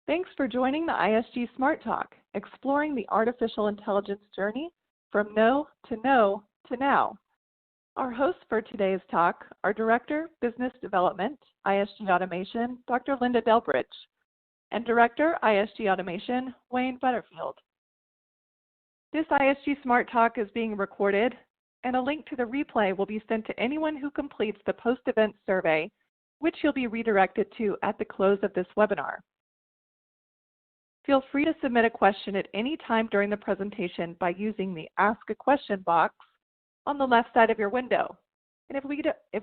Thanks for joining the ISG Smart Talk, exploring the artificial intelligence journey from no to now. Our hosts for today's talk are Director, Business Development, ISG Automation, Dr. Linda Delbridge, and Director, ISG Automation, Wayne Butterfield. This ISG Smart Talk is being recorded, and a link to the replay will be sent to anyone who completes the post-event survey, which you'll be redirected to at the close of this webinar. Feel free to submit a question at any time during the presentation by using the Ask a Question box on the left side of your window. And if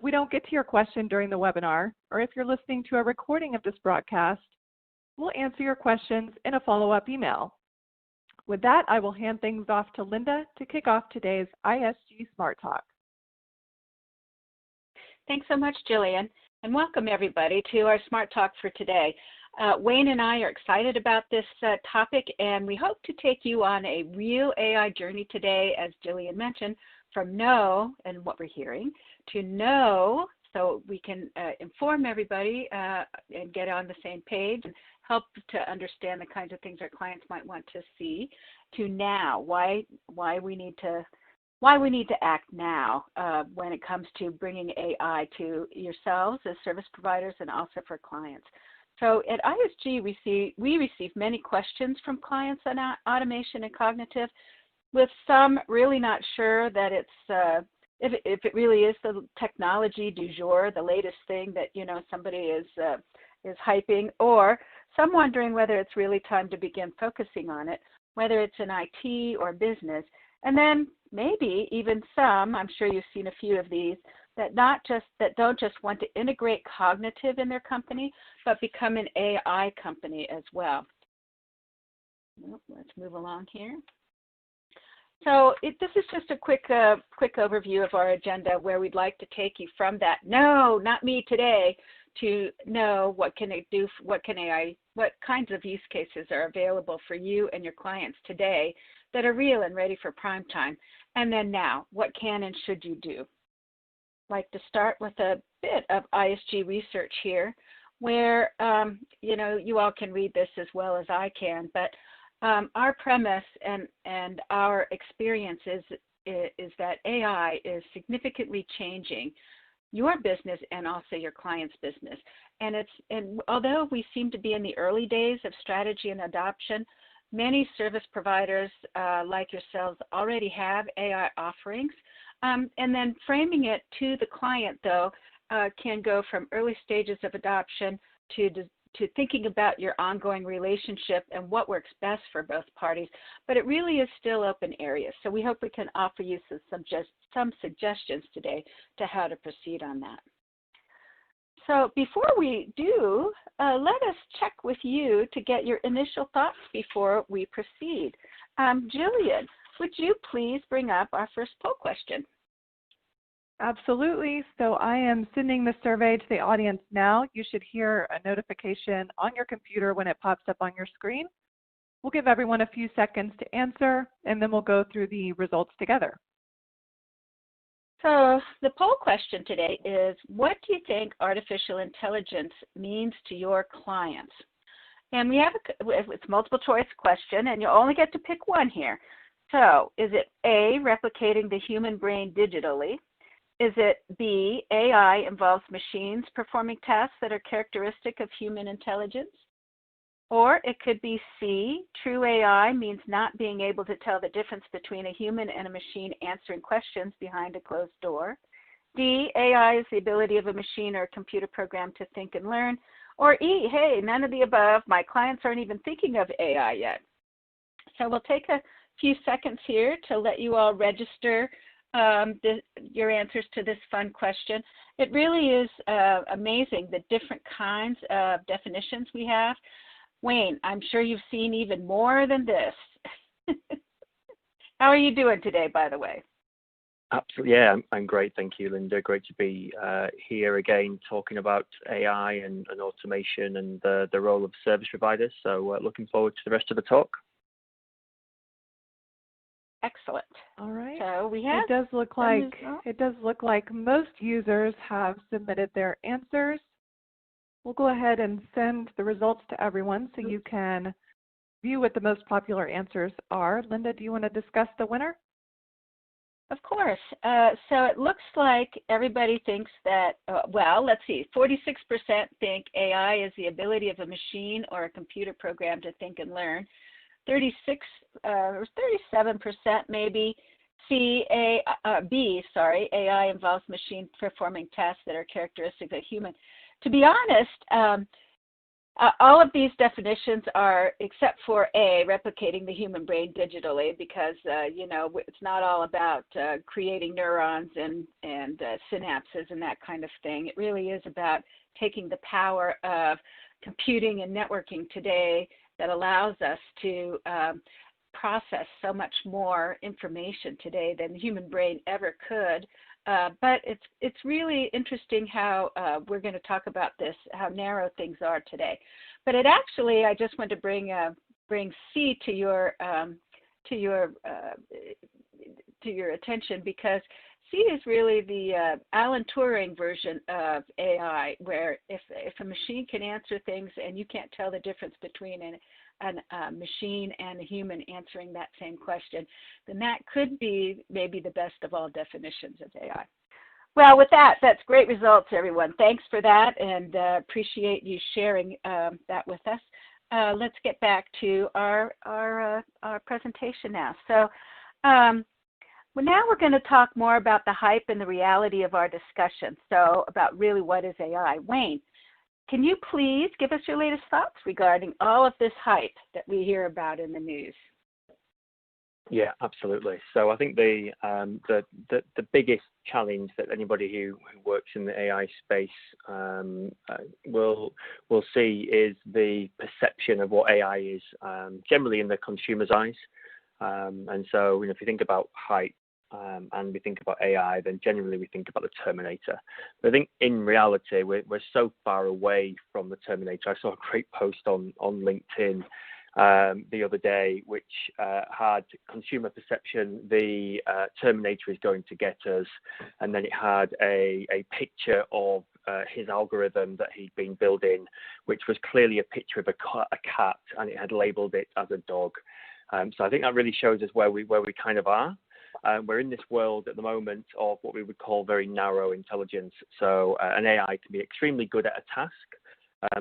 we don't get to your question during the webinar, or if you're listening to a recording of this broadcast, we'll answer your questions in a follow-up email. With that, I will hand things off to Linda to kick off today's ISG Smart Talk. Thanks so much, Jillian, and welcome everybody to our Smart Talk for today. Wayne and I are excited about this topic, and we hope to take you on a real AI journey today, as Jillian mentioned, from know and what we're hearing to know, so we can inform everybody and get on the same page and help to understand the kinds of things our clients might want to see, to now, why we need to act now when it comes to bringing AI to yourselves as service providers and also for clients. So at ISG, we receive many questions from clients on automation and cognitive, with some really not sure that it's if it really is the technology du jour, the latest thing that somebody is hyping, or some wondering whether it's really time to begin focusing on it, whether it's in IT or business, and then maybe even some, I'm sure you've seen a few of these, that don't just want to integrate cognitive in their company, but become an AI company as well. Let's move along here. So this is just a quick overview of our agenda, where we'd like to take you from that no, not me today, to know what can it do, what kinds of use cases are available for you and your clients today that are real and ready for prime time, and then now, what can and should you do? I'd like to start with a bit of ISG research here, where you all can read this as well as I can, but our premise and our experience is that AI is significantly changing your business and also your client's business. And although we seem to be in the early days of strategy and adoption, many service providers like yourselves already have AI offerings. And then framing it to the client, though, can go from early stages of adoption to thinking about your ongoing relationship and what works best for both parties. But it really is still open areas. So we hope we can offer you some suggestions today to how to proceed on that. So before we do, let us check with you to get your initial thoughts before we proceed. Jillian, would you please bring up our first poll question? Absolutely. So I am sending the survey to the audience now. You should hear a notification on your computer when it pops up on your screen. We'll give everyone a few seconds to answer, and then we'll go through the results together. So the poll question today is, what do you think artificial intelligence means to your clients? And we have it's a multiple choice question, and you only get to pick one here. So is it A, replicating the human brain digitally? Is it B, AI involves machines performing tasks that are characteristic of human intelligence? Or it could be C, true AI means not being able to tell the difference between a human and a machine answering questions behind a closed door. D, AI is the ability of a machine or a computer program to think and learn. Or E, hey, none of the above, my clients aren't even thinking of AI yet. So we'll take a few seconds here to let you all register your answers to this fun question. It really is amazing the different kinds of definitions we have. Wayne, I'm sure you've seen even more than this. How are you doing today, by the way? Absolutely, yeah, I'm great. Thank you, Linda. Great to be here again talking about AI and automation and the role of service providers. So looking forward to the rest of the talk. Excellent. All right. So we have. It does look like most users have submitted their answers. We'll go ahead and send the results to everyone so you can view what the most popular answers are. Linda, do you want to discuss the winner? Of course. So it looks like everybody thinks that, well, let's see, 46% think AI is the ability of a machine or a computer program to think and learn. 37% maybe AI involves machine performing tasks that are characteristic of human. To be honest, all of these definitions are, except for A, replicating the human brain digitally, because you know, it's not all about creating neurons and synapses and that kind of thing. It really is about taking the power of computing and networking today that allows us to process so much more information today than the human brain ever could. But it's really interesting how we're going to talk about this, how narrow things are today. But it actually, I just want to bring C to your attention, because C is really the Alan Turing version of AI, where if a machine can answer things and you can't tell the difference between a machine and a human answering that same question, then that could be maybe the best of all definitions of AI. Well, with that, that's great results, everyone. Thanks for that, and appreciate you sharing that with us. Let's get back to our presentation now. So now we're going to talk more about the hype and the reality of our discussion, so about really what is AI. Wayne, can you please give us your latest thoughts regarding all of this hype that we hear about in the news? Yeah, absolutely. So I think the biggest challenge that anybody who works in the AI space will see is the perception of what AI is, generally in the consumer's eyes. And so, you know, if you think about hype and we think about AI, then generally we think about the Terminator. But I think in reality, we're so far away from the Terminator. I saw a great post on LinkedIn the other day, which had consumer perception, the Terminator is going to get us, and then it had a picture of his algorithm that he'd been building, which was clearly a picture of a cat, and it had labeled it as a dog. So I think that really shows us where we kind of are. We're in this world at the moment of what we would call very narrow intelligence. So an AI can be extremely good at a task.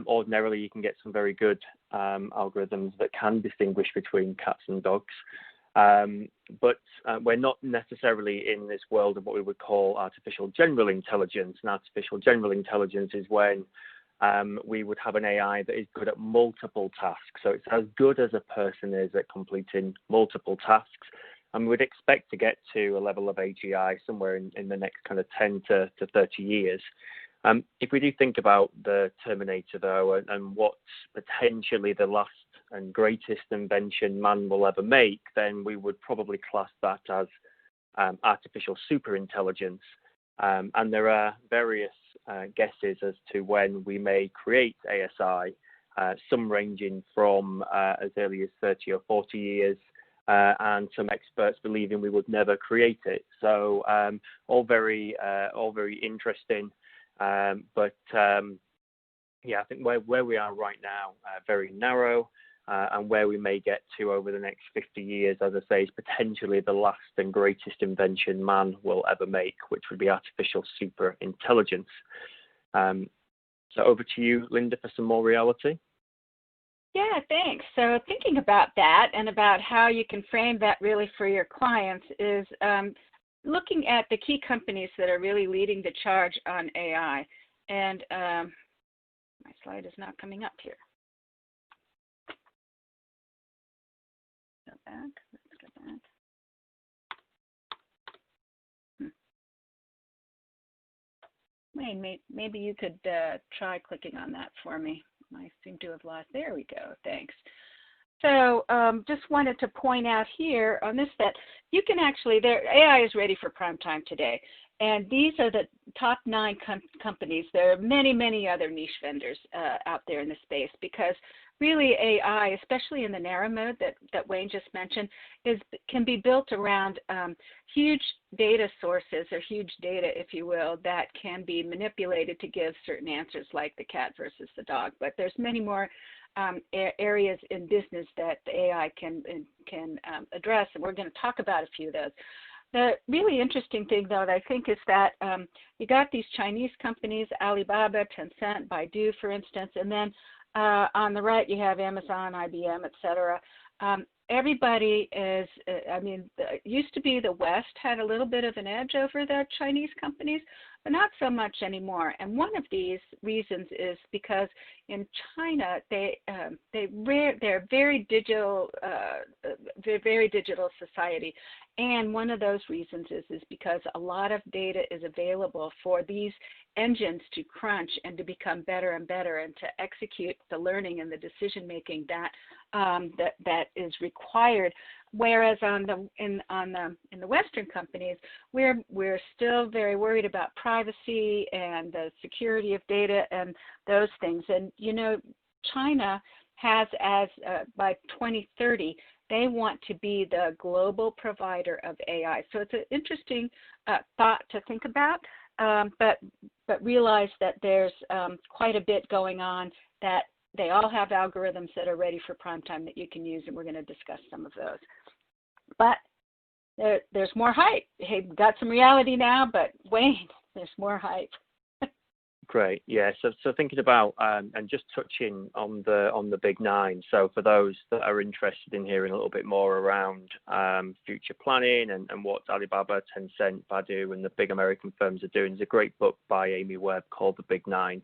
Ordinarily, you can get some very good algorithms that can distinguish between cats and dogs. But we're not necessarily in this world of what we would call artificial general intelligence. And artificial general intelligence is when we would have an AI that is good at multiple tasks. So it's as good as a person is at completing multiple tasks. And we'd expect to get to a level of AGI somewhere in the next kind of 10 to 30 years. If we do think about the Terminator, though, and what's potentially the last and greatest invention man will ever make, then we would probably class that as artificial superintelligence. And there are various guesses as to when we may create ASI, some ranging from as early as 30 or 40 years, and some experts believing we would never create it. So all very interesting. But yeah, I think where we are right now, very narrow, and where we may get to over the next 50 years, as I say, is potentially the last and greatest invention man will ever make, which would be artificial superintelligence. So over to you, Linda, for some more reality. Yeah, thanks. So thinking about that and about how you can frame that really for your clients is looking at the key companies that are really leading the charge on AI. And my slide is not coming up here. Go back. Let's go back. Wayne, maybe you could try clicking on that for me. I seem to have lost. There we go. Thanks. So just wanted to point out here on this that you can actually, AI is ready for prime time today. And these are the top 9 companies. There are many, many other niche vendors out there in the space, because really AI, especially in the narrow mode that Wayne just mentioned, can be built around huge data sources, or huge data, if you will, that can be manipulated to give certain answers, like the cat versus the dog. But there's many more areas in business that the AI can address, and we're going to talk about a few of those. The really interesting thing, though, that I think is that you got these Chinese companies, Alibaba, Tencent, Baidu, for instance, and then on the right you have Amazon, IBM, et cetera. Everybody is, it used to be the West had a little bit of an edge over the Chinese companies, but not so much anymore. And one of these reasons is because in China, they're very digital society. And one of those reasons is because a lot of data is available for these engines to crunch and to become better and better, and to execute the learning and the decision making that is required. Whereas in the Western companies, we're still very worried about privacy and the security of data and those things. And China has, by 2030, they want to be the global provider of AI. So it's an interesting thought to think about, but realize that there's quite a bit going on, that they all have algorithms that are ready for prime time that you can use, and we're going to discuss some of those. But there's more hype. Hey, we've got some reality now, but Wayne, there's more hype. Great, yeah. So thinking about and just touching on the big 9. So for those that are interested in hearing a little bit more around future planning and what Alibaba, Tencent, Baidu, and the big American firms are doing, there's a great book by Amy Webb called The Big 9.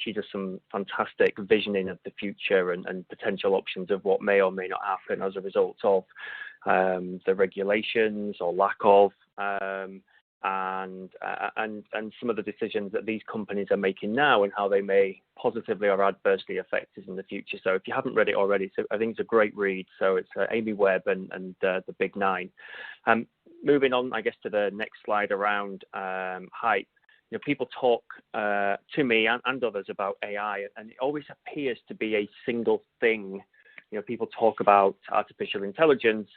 She does some fantastic visioning of the future and potential options of what may or may not happen as a result of the regulations or lack of, and some of the decisions that these companies are making now, and how they may positively or adversely affect us in the future. So if you haven't read it already, so I think it's a great read. So it's Amy Webb and the Big 9. Moving on, I guess, to the next slide around hype. People talk to me and others about AI, and it always appears to be a single thing. People talk about artificial intelligence.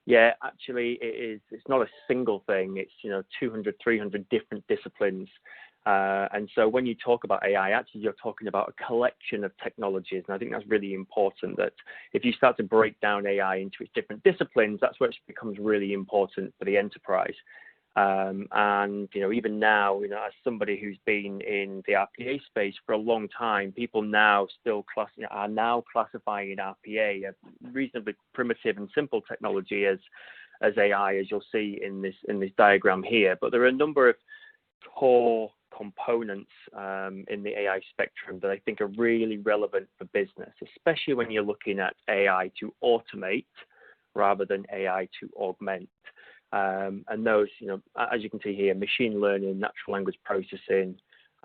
Yeah, actually, it's not a single thing. It's 200, 300 different disciplines. And so when you talk about AI, actually, you're talking about a collection of technologies. And I think that's really important, that if you start to break down AI into its different disciplines, that's where it becomes really important for the enterprise. And even now, as somebody who's been in the RPA space for a long time, people now are now classifying RPA, a reasonably primitive and simple technology, as AI, as you'll see in this diagram here. But there are a number of core components in the AI spectrum that I think are really relevant for business, especially when you're looking at AI to automate rather than AI to augment. And those, as you can see here, machine learning, natural language processing,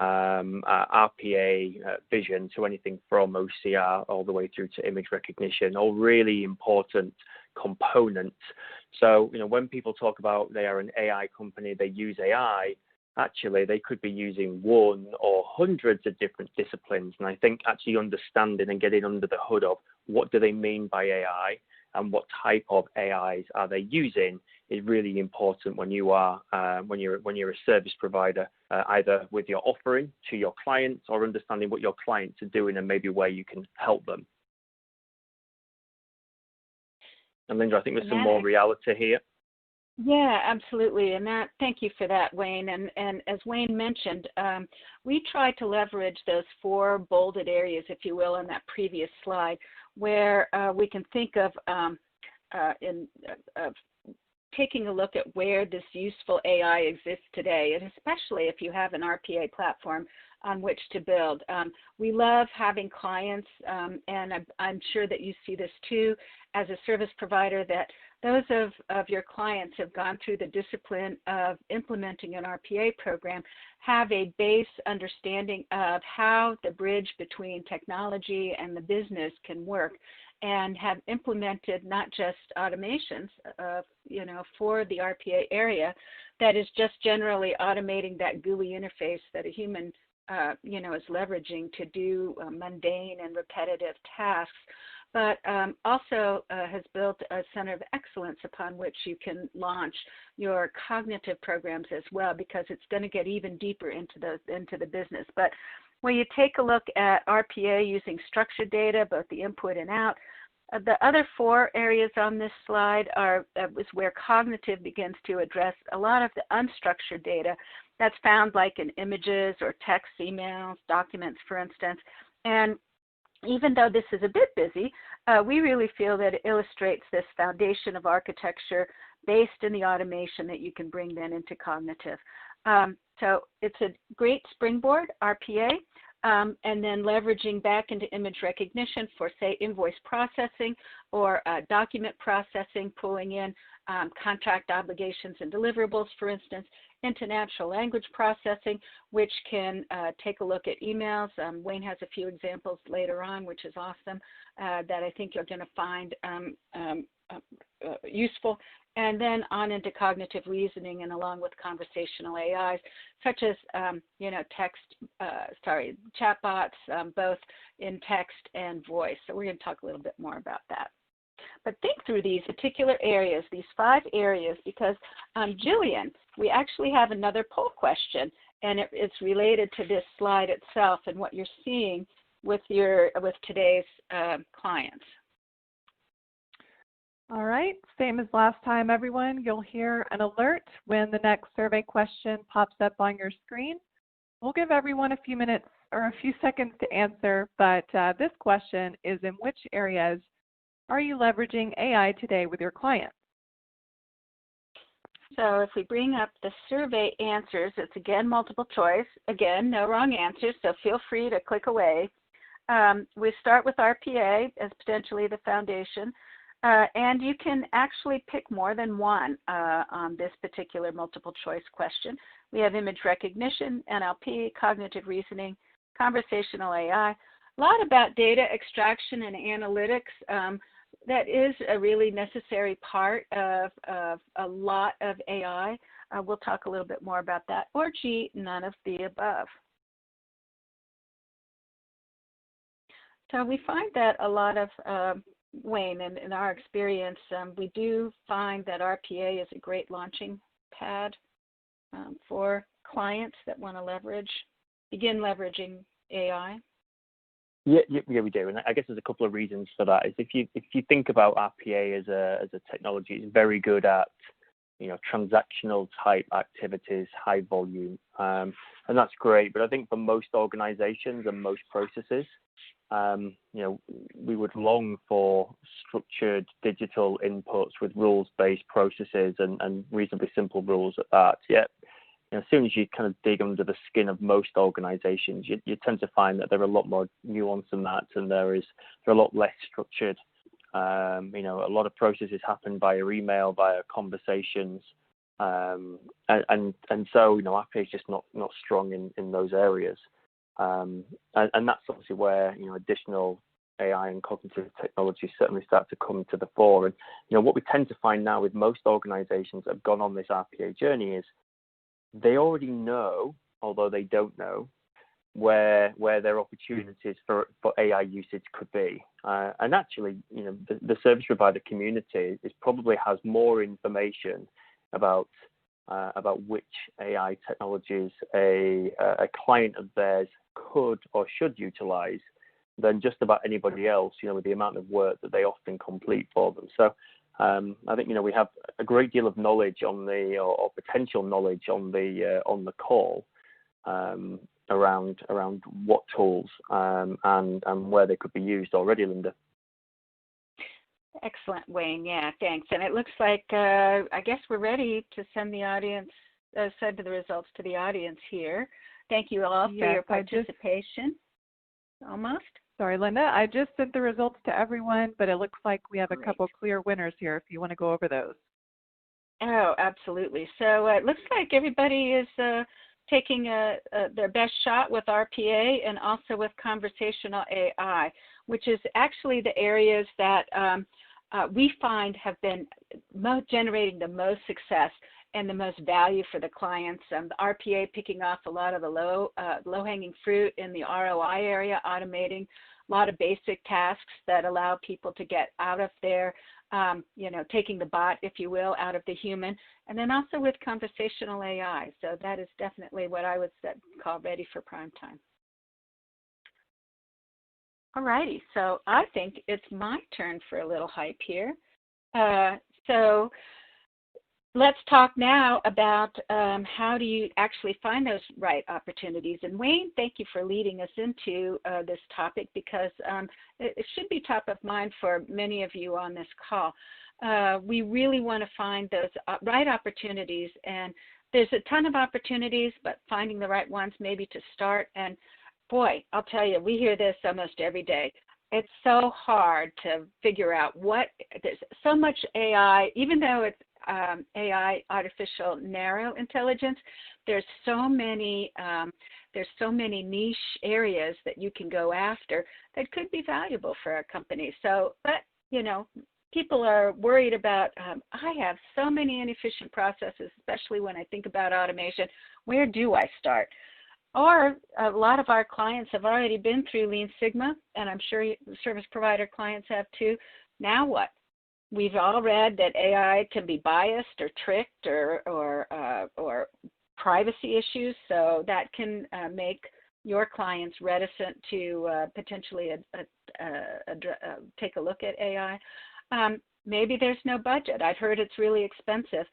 RPA, vision, so anything from OCR all the way through to image recognition, all really important components. So, when people talk about they are an AI company, they use AI, actually they could be using one or hundreds of different disciplines. And I think actually understanding and getting under the hood of what do they mean by AI and what type of AIs are they using is really important when you are when you're a service provider, either with your offering to your clients or understanding what your clients are doing and maybe where you can help them. And Linda, I think there's some more reality here. Yeah, absolutely. And thank you for that, Wayne. And as Wayne mentioned, we tried to leverage those 4 bolded areas, if you will, in that previous slide, where we can think of taking a look at where this useful AI exists today, and especially if you have an RPA platform on which to build. We love having clients, and I'm sure that you see this too, as a service provider, that those of your clients who have gone through the discipline of implementing an RPA program have a base understanding of how the bridge between technology and the business can work, and have implemented not just automations, for the RPA area that is just generally automating that GUI interface that a human, is leveraging to do mundane and repetitive tasks, but also has built a center of excellence upon which you can launch your cognitive programs as well, because it's going to get even deeper into the business. But when you take a look at RPA using structured data, both the input and out, the other 4 areas on this slide is where cognitive begins to address a lot of the unstructured data that's found like in images or text, emails, documents, for instance. And even though this is a bit busy, we really feel that it illustrates this foundation of architecture based in the automation that you can bring then into cognitive. So it's a great springboard, RPA, and then leveraging back into image recognition for, say, invoice processing or document processing, pulling in contract obligations and deliverables, for instance, into natural language processing, which can take a look at emails. Wayne has a few examples later on, which is awesome, that I think you're going to find useful. And then on into cognitive reasoning, and along with conversational AIs, such as chatbots, both in text and voice. So we're going to talk a little bit more about that. But think through these particular areas, these 5 areas, because Jillian, we actually have another poll question, and it's related to this slide itself and what you're seeing with today's clients. All right, same as last time, everyone. You'll hear an alert when the next survey question pops up on your screen. We'll give everyone a few minutes or a few seconds to answer, but this question is, in which areas are you leveraging AI today with your clients? So if we bring up the survey answers, it's again multiple choice. Again, no wrong answers, so feel free to click away. We start with RPA as potentially the foundation. And you can actually pick more than one on this particular multiple choice question. We have image recognition, NLP, cognitive reasoning, conversational AI, a lot about data extraction and analytics. That is a really necessary part of a lot of AI. We'll talk a little bit more about that. Or G, none of the above. So we find that a lot of Wayne, in our experience, we do find that RPA is a great launching pad for clients that want to begin leveraging AI. Yeah, we do, and I guess there's a couple of reasons for that. Is if you think about RPA as a technology, it's very good at transactional type activities, high volume, and that's great. But I think for most organizations and most processes, we would long for structured digital inputs with rules-based processes and reasonably simple rules at that. Yet, as soon as you kind of dig under the skin of most organizations, you tend to find that there are a lot more nuance than that, and they're a lot less structured. A lot of processes happen via email, via conversations, and so RPA is just not strong in those areas. And that's obviously where additional AI and cognitive technology certainly start to come to the fore. And what we tend to find now with most organizations that have gone on this RPA journey is they already know, although they don't know, where their opportunities for AI usage could be. And actually, the service provider community probably has more information about which AI technologies a client of theirs could or should utilize than just about anybody else, with the amount of work that they often complete for them. So I think we have a great deal of knowledge on or potential knowledge on the call around what tools and where they could be used already, Linda. Excellent, Wayne. Yeah, thanks. And it looks like I guess we're ready to send the results to the audience here. Thank you all for your participation. Almost. Sorry, Linda. I just sent the results to everyone, but it looks like we have a Great. couple clear winners here if you want to go over those. Oh, absolutely. So it looks like everybody is taking their best shot with RPA and also with conversational AI, which is actually the areas that we find have been generating the most success and the most value for the clients. The RPA picking off a lot of the low-hanging fruit in the ROI area, automating a lot of basic tasks that allow people to get out of their, taking the bot, if you will, out of the human, and then also with conversational AI. So that is definitely what I would call ready for prime time. All righty, so I think it's my turn for a little hype here. So let's talk now about how do you actually find those right opportunities. And Wayne, thank you for leading us into this topic because it should be top of mind for many of you on this call. We really want to find those right opportunities, and there's a ton of opportunities, but finding the right ones maybe to start. And boy, I'll tell you, we hear this almost every day. It's so hard to figure out there's so much AI, even though it's AI, artificial narrow intelligence, there's so many niche areas that you can go after that could be valuable for a company. So, but people are worried about, I have so many inefficient processes, especially when I think about automation. Where do I start? Or a lot of our clients have already been through Lean Sigma, and I'm sure service provider clients have too. Now what? We've all read that AI can be biased or tricked or privacy issues, so that can make your clients reticent to potentially take a look at AI. Maybe there's no budget. I've heard it's really expensive.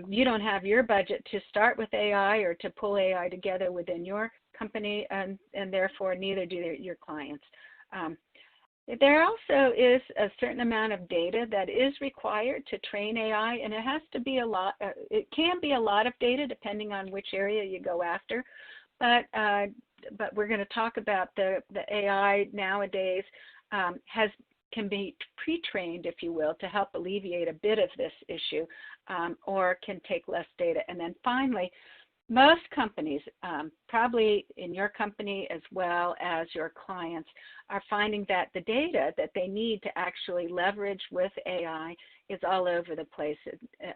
You don't have your budget to start with AI or to pull AI together within your company, and therefore neither do your clients. There also is a certain amount of data that is required to train AI, and it has to be a lot. It can be a lot of data depending on which area you go after, but we're going to talk about the AI nowadays can be pre-trained, if you will, to help alleviate a bit of this issue, or can take less data. And then finally, most companies, probably in your company as well as your clients, are finding that the data that they need to actually leverage with AI is all over the place.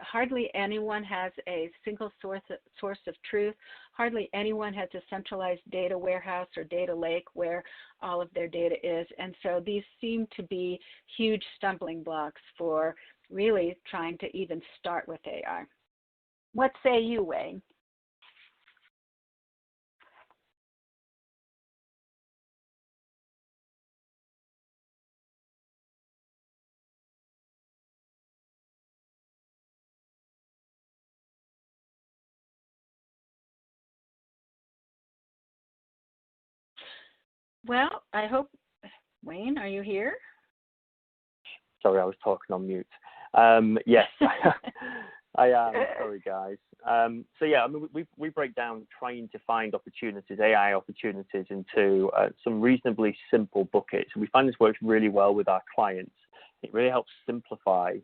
Hardly anyone has a single source of truth. Hardly anyone has a centralized data warehouse or data lake where all of their data is. And so these seem to be huge stumbling blocks for really trying to even start with AI. What say you, Wayne? Well, I hope, Wayne, are you here? Sorry, I was talking on mute. Yes, I am. Sorry, guys. So yeah, I mean, we break down trying to find opportunities, AI opportunities, into some reasonably simple buckets. We find this works really well with our clients. It really helps simplify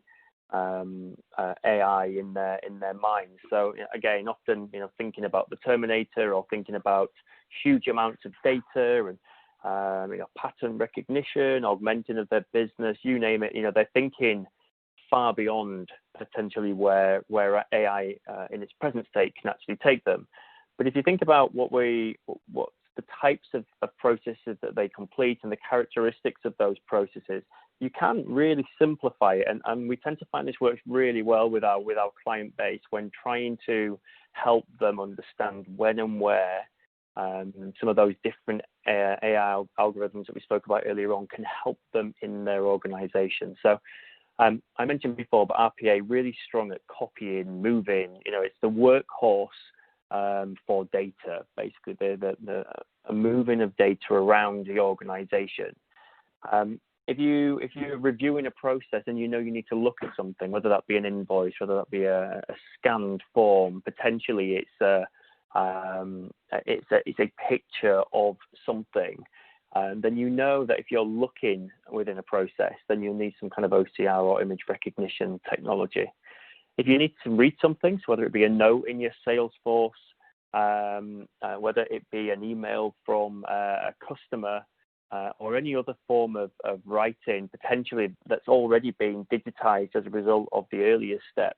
AI in their minds. So again, often thinking about the Terminator or thinking about huge amounts of data and pattern recognition, augmenting of their business, you name it. They're thinking far beyond potentially where AI in its present state can actually take them. But if you think about what the types of processes that they complete and the characteristics of those processes, you can really simplify it. And we tend to find this works really well with our client base when trying to help them understand when and where some of those different AI algorithms that we spoke about earlier on can help them in their organization. So I mentioned before, but RPA really strong at copying, moving. It's the workhorse for data, basically the moving of data around the organization. If you're reviewing a process and you need to look at something, whether that be an invoice, whether that be a scanned form, potentially it's a picture of something. then you know that if you're looking within a process, then you'll need some kind of OCR or image recognition technology. If you need to read something, so whether it be a note in your Salesforce, whether it be an email from a customer, or any other form of writing, potentially that's already being digitized as a result of the earlier step,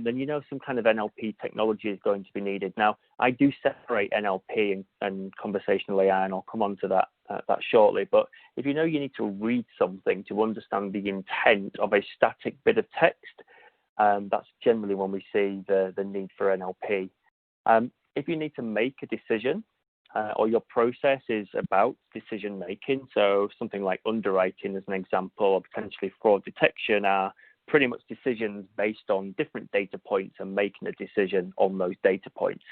then you know some kind of NLP technology is going to be needed. Now, I do separate NLP and conversational AI, and I'll come on to that shortly. But if you know you need to read something to understand the intent of a static bit of text, that's generally when we see the need for NLP. If you need to make a decision, or your process is about decision making, so something like underwriting as an example, or potentially fraud detection, are pretty much decisions based on different data points and making a decision on those data points.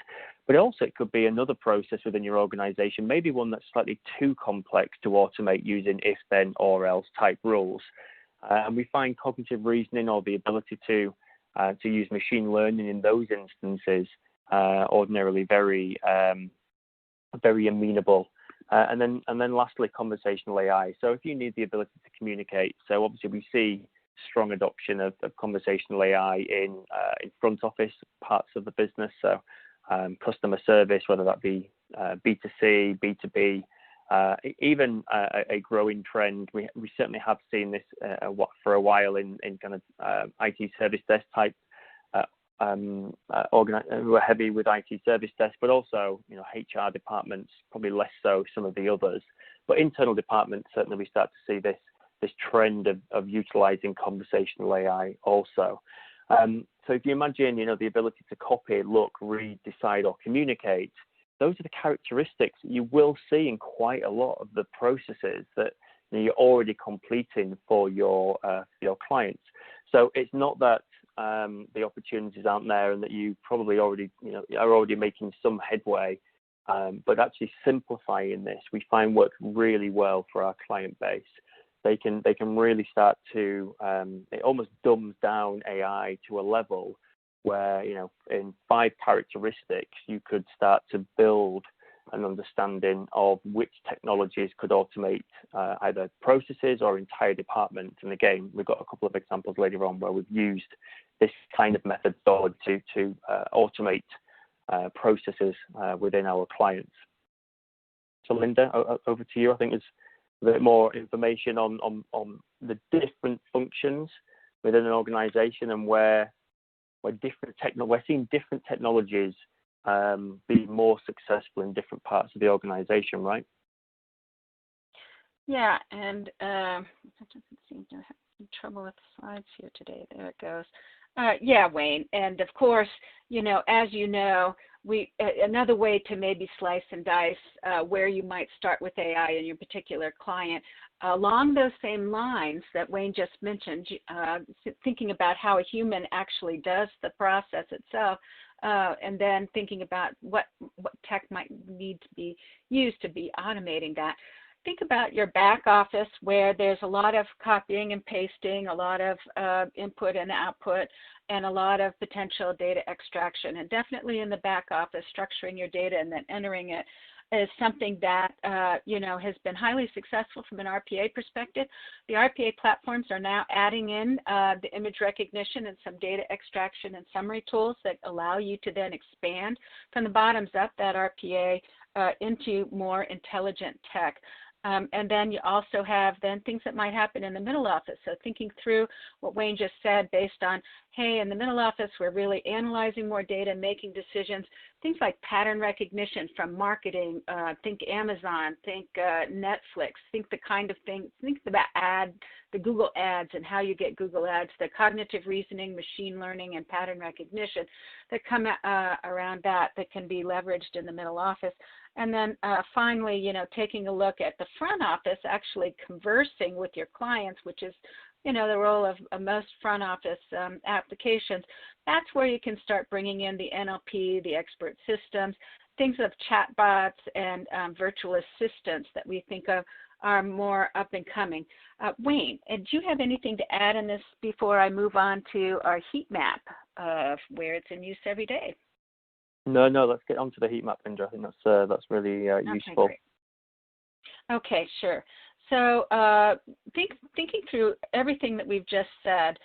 But also it could be another process within your organization, maybe one that's slightly too complex to automate using if, then, or else type rules. And we find cognitive reasoning, or the ability to use machine learning in those instances, ordinarily very amenable. And then lastly, conversational AI. So if you need the ability to communicate, so obviously we see strong adoption of conversational AI in front office parts of the business, so customer service, whether that be B2C, B2B, even a growing trend. We certainly have seen this for a while in kind of IT service desk type who are heavy with IT service desk, but also HR departments, probably less so some of the others. But internal departments, certainly we start to see this trend of utilizing conversational AI also. So if you imagine, the ability to copy, look, read, decide, or communicate, those are the characteristics that you will see in quite a lot of the processes that you're already completing for your clients. So it's not that the opportunities aren't there and that you probably already are already making some headway, but actually simplifying this, we find works really well for our client base. They can really start to it almost dumbs down AI to a level where in 5 characteristics you could start to build an understanding of which technologies could automate either processes or entire departments. And again, we've got a couple of examples later on where we've used this kind of methodology to automate processes within our clients. So Linda, over to you. I think there's a bit more information on the different functions within an organization and where we're seeing different technologies be more successful in different parts of the organization, right? Yeah, and I don't seem to have some trouble with the slides here today. There it goes. Yeah, Wayne, and of course, as you know, another way to maybe slice and dice where you might start with AI in your particular client, along those same lines that Wayne just mentioned, thinking about how a human actually does the process itself, and then thinking about what tech might need to be used to be automating that. Think about your back office where there's a lot of copying and pasting, a lot of input and output, and a lot of potential data extraction. And definitely in the back office, structuring your data and then entering it is something that has been highly successful from an RPA perspective. The RPA platforms are now adding in the image recognition and some data extraction and summary tools that allow you to then expand from the bottoms up that RPA into more intelligent tech. And then you also have then things that might happen in the middle office. So thinking through what Wayne just said based on, hey, in the middle office, we're really analyzing more data, making decisions, things like pattern recognition from marketing, think Amazon, think Netflix, think the kind of thing, think about the Google ads and how you get Google ads, the cognitive reasoning, machine learning, and pattern recognition that come around that can be leveraged in the middle office. And then finally, taking a look at the front office, actually conversing with your clients, which is, the role of most front office applications. That's where you can start bringing in the NLP, the expert systems, things of chatbots and virtual assistants that we think of are more up and coming. Wayne, do you have anything to add in this before I move on to our heat map of where it's in use every day? No, let's get on to the heat map, Linda. I think that's really useful. Great. Okay, sure. So thinking through everything that we've just said,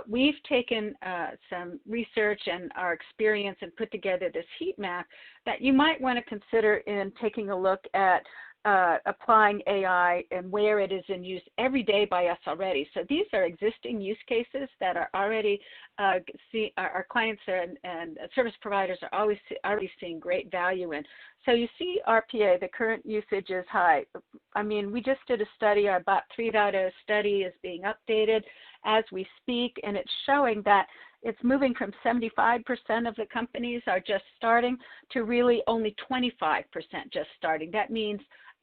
we've taken some research and our experience and put together this heat map that you might want to consider in taking a look at applying AI and where it is in use every day by us already. So these are existing use cases that are already, our clients and service providers are already seeing great value in. So you see RPA, the current usage is high. I mean, we just did a study, our Bot 3.0 study is being updated as we speak, and it's showing that it's moving from 75% of the companies are just starting to really only 25% just starting. That means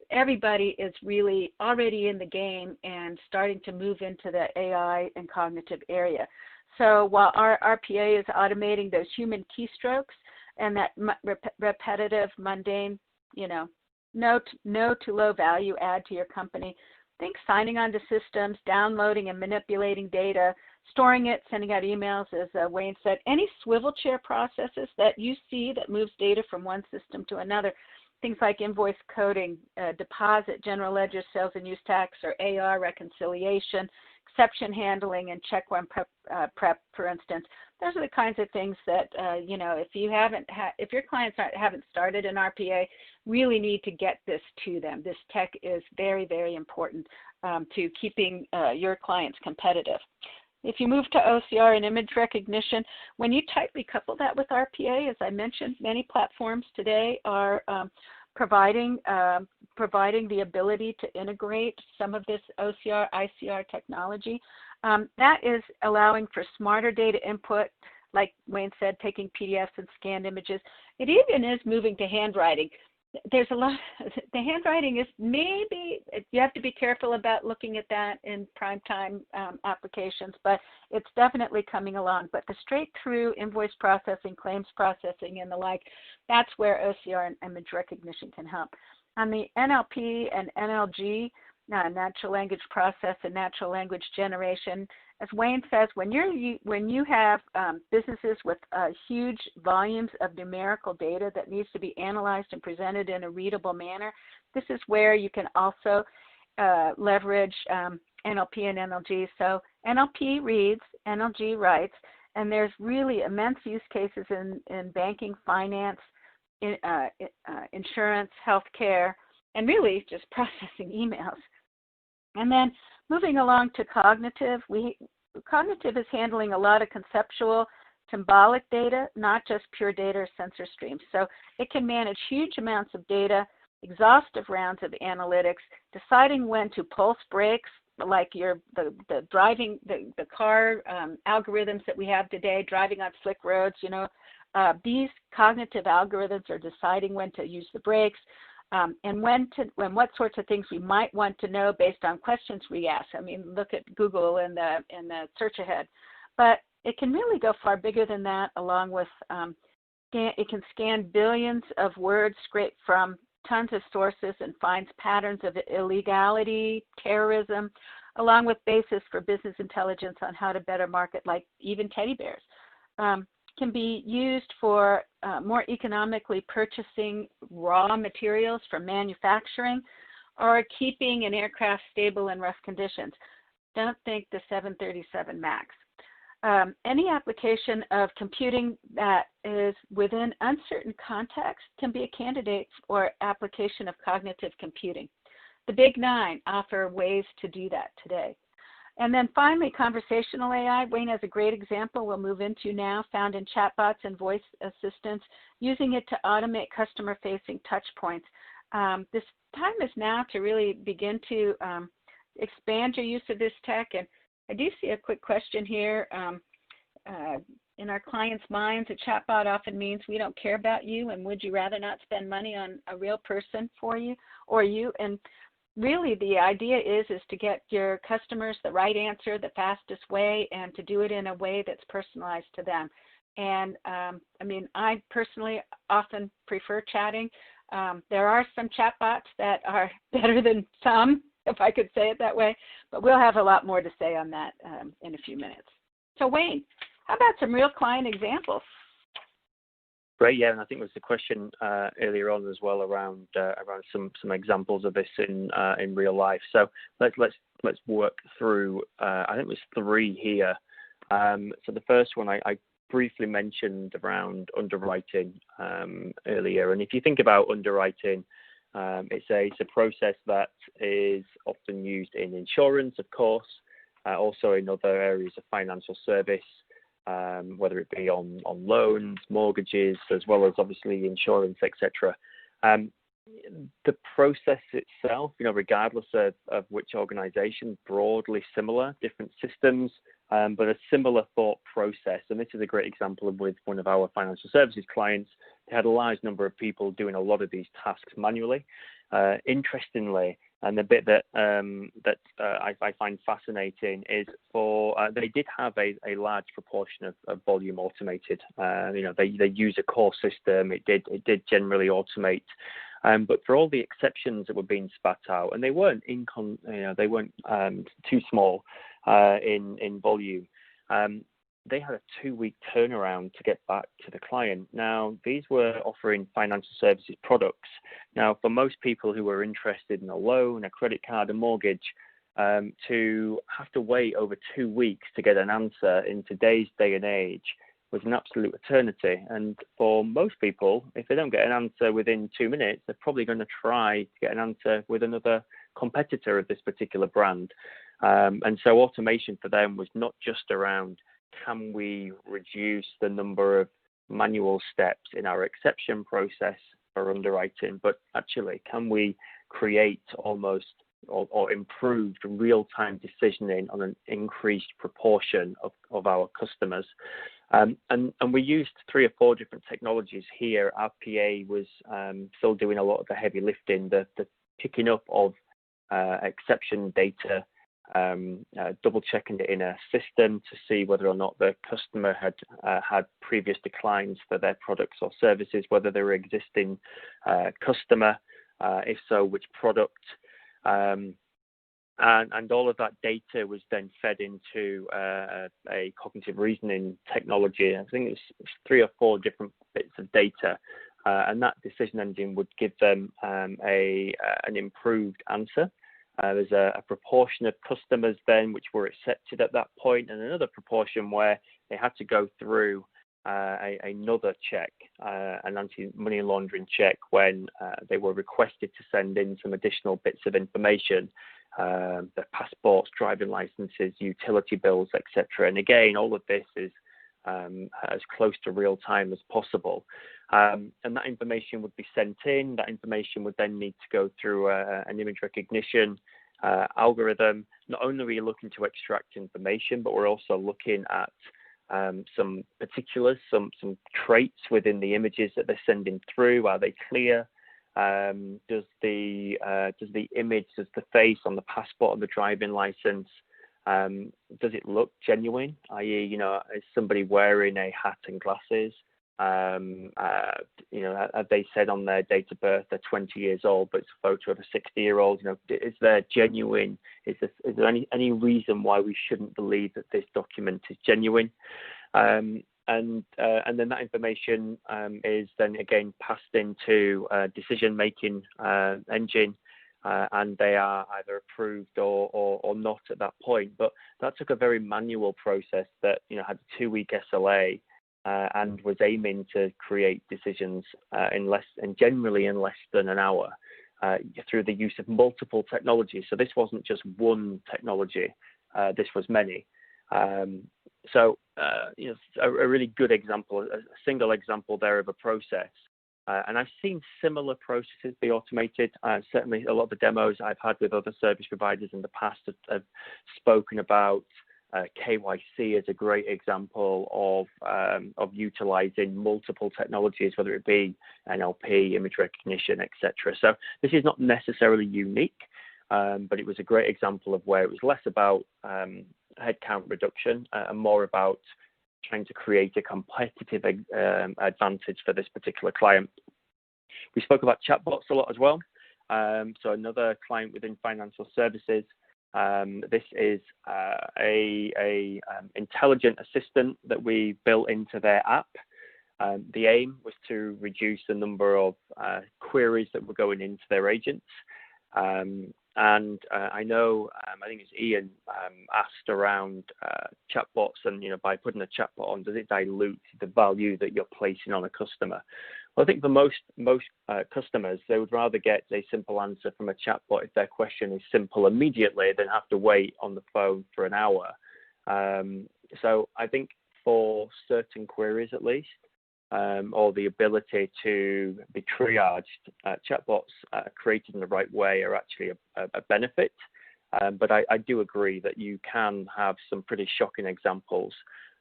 everybody is really already in the game and starting to move into the AI and cognitive area. So while our RPA is automating those human keystrokes and that repetitive, mundane, no to low value add to your company, think signing on to systems, downloading and manipulating data, storing it, sending out emails, as Wayne said, any swivel chair processes that you see that moves data from one system to another, things like invoice coding, deposit, general ledger, sales and use tax, or AR reconciliation, exception handling, and check one prep, for instance. Those are the kinds of things that if your clients haven't started an RPA, really need to get this to them. This tech is very, very important to keeping your clients competitive. If you move to OCR and image recognition, when you tightly couple that with RPA, as I mentioned, many platforms today are providing the ability to integrate some of this OCR, ICR technology. That is allowing for smarter data input, like Wayne said, taking PDFs and scanned images. It even is moving to handwriting. There's a lot, the handwriting is maybe, you have to be careful about looking at that in prime time applications, but it's definitely coming along. But the straight through invoice processing, claims processing, and the like, that's where OCR and image recognition can help. On the NLP and NLG, natural language process and natural language generation, as Wayne says, when you have businesses with huge volumes of numerical data that needs to be analyzed and presented in a readable manner, this is where you can also leverage NLP and NLG. So NLP reads, NLG writes, and there's really immense use cases in banking, finance, insurance, healthcare, and really just processing emails. And then moving along to cognitive, cognitive is handling a lot of conceptual, symbolic data, not just pure data or sensor streams. So it can manage huge amounts of data, exhaustive rounds of analytics, deciding when to pulse brakes, like the driving, the car algorithms that we have today, driving on slick roads. These cognitive algorithms are deciding when to use the brakes, and what sorts of things we might want to know based on questions we ask. I mean, look at Google and the search ahead. But it can really go far bigger than that, along with it can scan billions of words scraped from tons of sources and finds patterns of illegality, terrorism, along with basis for business intelligence on how to better market, like even teddy bears. Can be used for more economically purchasing raw materials for manufacturing, or keeping an aircraft stable in rough conditions. Don't think the 737 MAX. Any application of computing that is within uncertain context can be a candidate for application of cognitive computing. The Big Nine offer ways to do that today. And then finally, conversational AI. Wayne has a great example we'll move into now, found in chatbots and voice assistants, using it to automate customer-facing touch points. This time is now to really begin to expand your use of this tech. And I do see a quick question here. In our clients' minds, a chatbot often means we don't care about you, and would you rather not spend money on a real person for you or you? And really, the idea is to get your customers the right answer the fastest way, and to do it in a way that's personalized to them. And I mean, I personally often prefer chatting. There are some chatbots that are better than some, if I could say it that way, but we'll have a lot more to say on that in a few minutes. So Wayne, how about some real client examples? Great, yeah, and I think there was a question earlier on as well around some examples of this in real life. So let's work through. I think there's 3 here. So the first one I briefly mentioned around underwriting earlier, and if you think about underwriting, it's a process that is often used in insurance, of course, also in other areas of financial service. Whether it be on loans, mortgages, as well as obviously insurance, etc. The process itself, regardless of which organization, broadly similar, different systems, but a similar thought process. And this is a great example with one of our financial services clients. They had a large number of people doing a lot of these tasks manually. Interestingly, and the bit that I find fascinating is they did have a large proportion of volume automated. They use a core system. It did generally automate, but for all the exceptions that were being spat out, and they weren't too small in volume. They had a 2-week turnaround to get back to the client. Now, these were offering financial services products. Now, for most people who were interested in a loan, a credit card, a mortgage, to have to wait over 2 weeks to get an answer in today's day and age was an absolute eternity. And for most people, if they don't get an answer within 2 minutes, they're probably going to try to get an answer with another competitor of this particular brand. And so automation for them was not just around, can we reduce the number of manual steps in our exception process for underwriting, but actually, can we create almost or improved real-time decisioning on an increased proportion of our customers? And we used 3 or 4 different technologies here. Our PA was still doing a lot of the heavy lifting, the picking up of exception data, double checking it in a system to see whether or not the customer had previous declines for their products or services, whether they were existing customer, if so, which product, and all of that data was then fed into a cognitive reasoning technology. I think it's 3 or 4 different bits of data, and that decision engine would give them an improved answer. There's a proportion of customers then which were accepted at that point, and another proportion where they had to go through another check, an anti-money laundering check, when they were requested to send in some additional bits of information, their passports, driving licenses, utility bills, etc. And again, all of this is as close to real time as possible. And that information would be sent in. That information would then need to go through an image recognition algorithm. Not only are we looking to extract information, but we're also looking at some particulars, some traits within the images that they're sending through. Are they clear? Does the image, does the face on the passport or the driving license, does it look genuine? I.e., is somebody wearing a hat and glasses? Have they said on their date of birth they're 20 years old, but it's a photo of a 60-year-old? Is there genuine? Is there any reason why we shouldn't believe that this document is genuine? And then that information is then again passed into a decision-making engine, and they are either approved or not at that point. But that took a very manual process that had a 2-week SLA. And was aiming to create decisions generally in less than an hour through the use of multiple technologies. So this wasn't just one technology; this was many. So a really good example, a single example there of a process. And I've seen similar processes be automated. Certainly, a lot of the demos I've had with other service providers in the past have spoken about. KYC is a great example of utilizing multiple technologies, whether it be NLP, image recognition, etc. So this is not necessarily unique, but it was a great example of where it was less about headcount reduction and more about trying to create a competitive advantage for this particular client. We spoke about chatbots a lot as well. So another client within financial services. This is a intelligent assistant that we built into their app. The aim was to reduce the number of queries that were going into their agents. I know, I think it's Ian asked around chatbots, and by putting a chatbot on, does it dilute the value that you're placing on a customer? Well, I think for most customers, they would rather get a simple answer from a chatbot if their question is simple immediately than have to wait on the phone for an hour. So I think for certain queries at least, or the ability to be triaged, chatbots created in the right way are actually a benefit. But I do agree that you can have some pretty shocking examples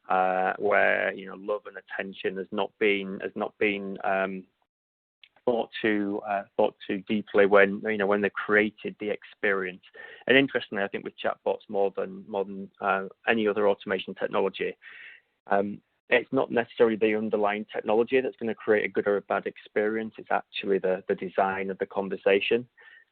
where love and attention has not been thought too deeply when they created the experience. And interestingly, I think with chatbots more than any other automation technology, it's not necessarily the underlying technology that's going to create a good or a bad experience. It's actually the design of the conversation.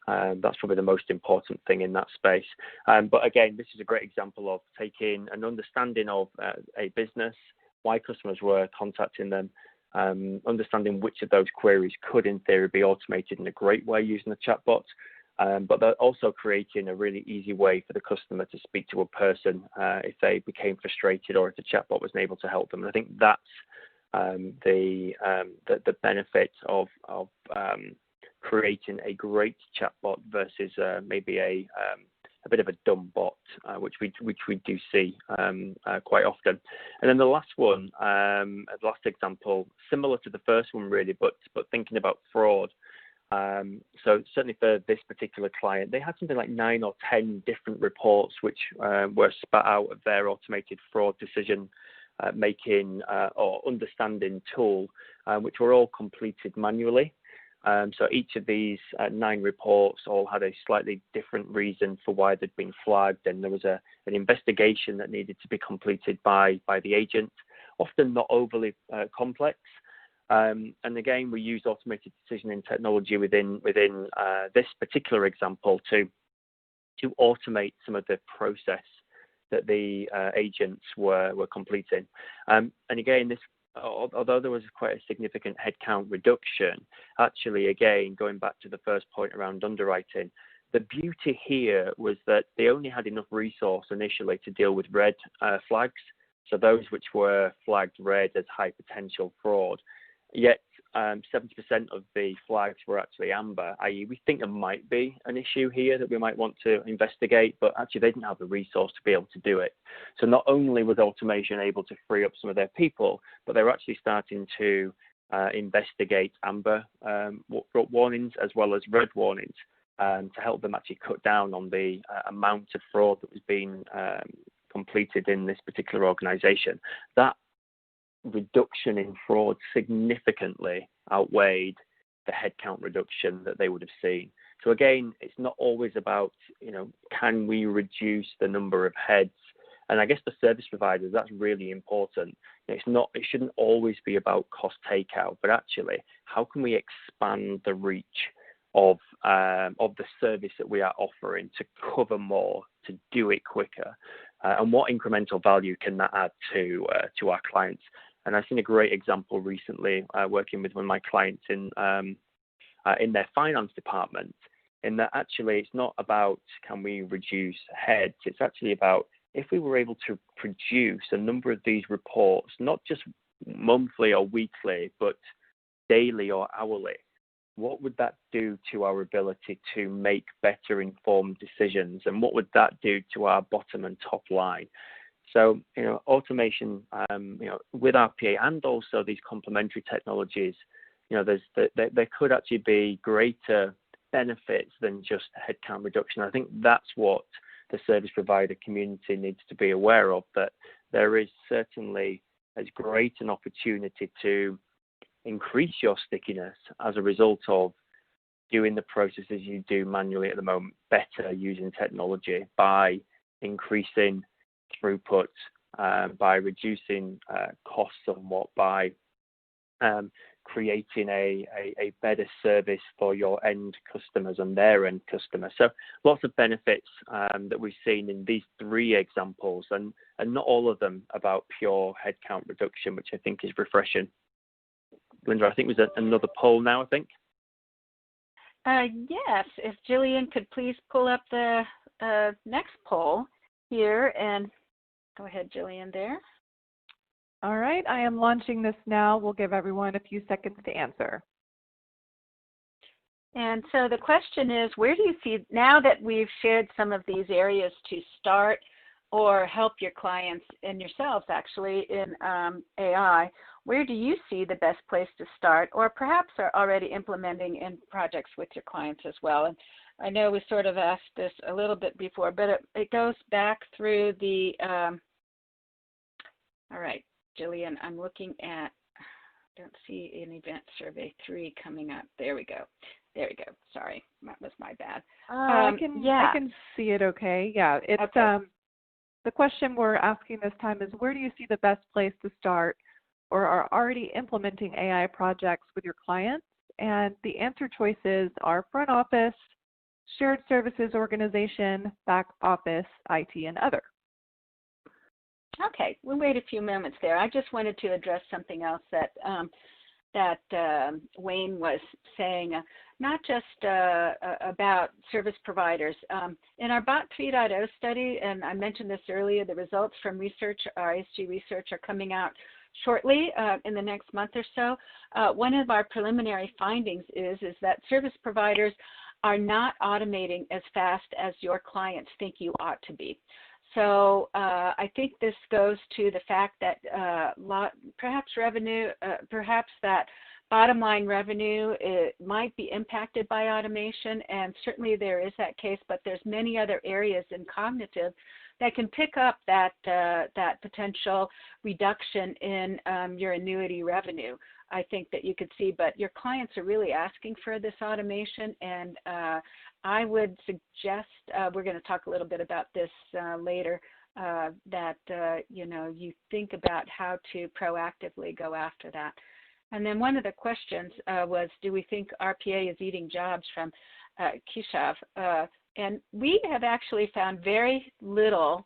That's probably the most important thing in that space. But again, this is a great example of taking an understanding of a business, why customers were contacting them, understanding which of those queries could, in theory, be automated in a great way using a chatbot. But they're also creating a really easy way for the customer to speak to a person if they became frustrated or if the chatbot wasn't able to help them. And I think that's the benefit of creating a great chatbot versus maybe a bit of a dumb bot, which we do see quite often. And then the last one, the last example, similar to the first one really, but thinking about fraud. So certainly for this particular client, they had something like 9 or 10 different reports which were spat out of their automated fraud decision making or understanding tool, which were all completed manually. So each of these 9 reports all had a slightly different reason for why they'd been flagged, and there was an investigation that needed to be completed by the agent, often not overly complex. And again, we used automated decisioning technology within this particular example to automate some of the process that the agents were completing. And again, this, although there was quite a significant headcount reduction, actually, again, going back to the first point around underwriting, the beauty here was that they only had enough resource initially to deal with red flags, so those which were flagged red as high potential fraud. Yet 70% of the flags were actually amber, i.e. we think there might be an issue here that we might want to investigate, but actually they didn't have the resource to be able to do it. So not only was automation able to free up some of their people, but they were actually starting to investigate amber warnings as well as red warnings to help them actually cut down on the amount of fraud that was being completed in this particular organization. That reduction in fraud significantly outweighed the headcount reduction that they would have seen. So again, it's not always about, can we reduce the number of heads? And I guess the service providers, that's really important. It shouldn't always be about cost takeout, but actually, how can we expand the reach of the service that we are offering to cover more, to do it quicker? And what incremental value can that add to our clients? And I've seen a great example recently working with one of my clients in their finance department, in that actually it's not about can we reduce heads, it's actually about if we were able to produce a number of these reports, not just monthly or weekly, but daily or hourly, what would that do to our ability to make better informed decisions? And what would that do to our bottom and top line? So, automation, with RPA and also these complementary technologies, there could actually be greater benefits than just headcount reduction. I think that's what the service provider community needs to be aware of, that there is certainly as great an opportunity to increase your stickiness as a result of doing the processes you do manually at the moment better using technology by increasing throughput, by reducing costs somewhat, by creating a better service for your end customers and their end customers. So lots of benefits that we've seen in these 3 examples, and not all of them about pure headcount reduction, which I think is refreshing. Linda, I think there's another poll now, I think. Yes, if Jillian could please pull up the next poll here, and go ahead, Jillian, there. All right, I am launching this now. We'll give everyone a few seconds to answer. And so the question is, where do you see, now that we've shared some of these areas to start or help your clients and yourselves actually in AI, where do you see the best place to start, or perhaps are already implementing in projects with your clients as well? And I know we sort of asked this a little bit before, but it goes back through the, all right, Jillian, I'm looking at, I don't see an event survey 3 coming up. There we go. There we go. Sorry, that was my bad. I can see it okay. Yeah, it's okay. The question we're asking this time is, where do you see the best place to start or are already implementing AI projects with your clients? And the answer choices are front office, shared services organization, back office, IT, and other. Okay, we'll wait a few moments there. I just wanted to address something else that Wayne was saying, not just about service providers. In our Bot 3.0 study, and I mentioned this earlier, the results from research, our ISG research, are coming out shortly in the next month or so. One of our preliminary findings is that service providers are not automating as fast as your clients think you ought to be. So I think this goes to the fact that perhaps that bottom line revenue might be impacted by automation, and certainly there is that case, but there's many other areas in cognitive that can pick up that potential reduction in your annuity revenue. I think that you could see, but your clients are really asking for this automation, and I would suggest, we're going to talk a little bit about this later, that you think about how to proactively go after that. And then one of the questions was, do we think RPA is eating jobs from Keshav? And we have actually found very little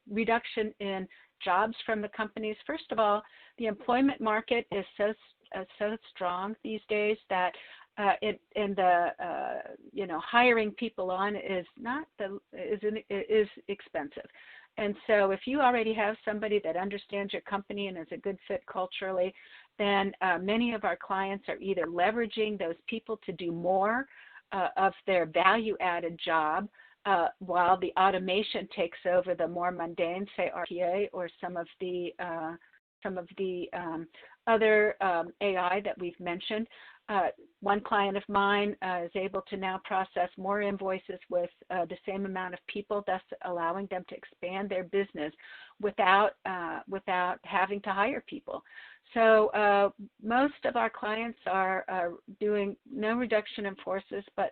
reduction in jobs from the companies. First of all, the employment market is so strong these days that hiring people on is expensive. And so if you already have somebody that understands your company and is a good fit culturally, then many of our clients are either leveraging those people to do more of their value-added job while the automation takes over the more mundane, say RPA or some of the other AI that we've mentioned. One client of mine is able to now process more invoices with the same amount of people, thus allowing them to expand their business without having to hire people. So most of our clients are doing no reduction in forces, but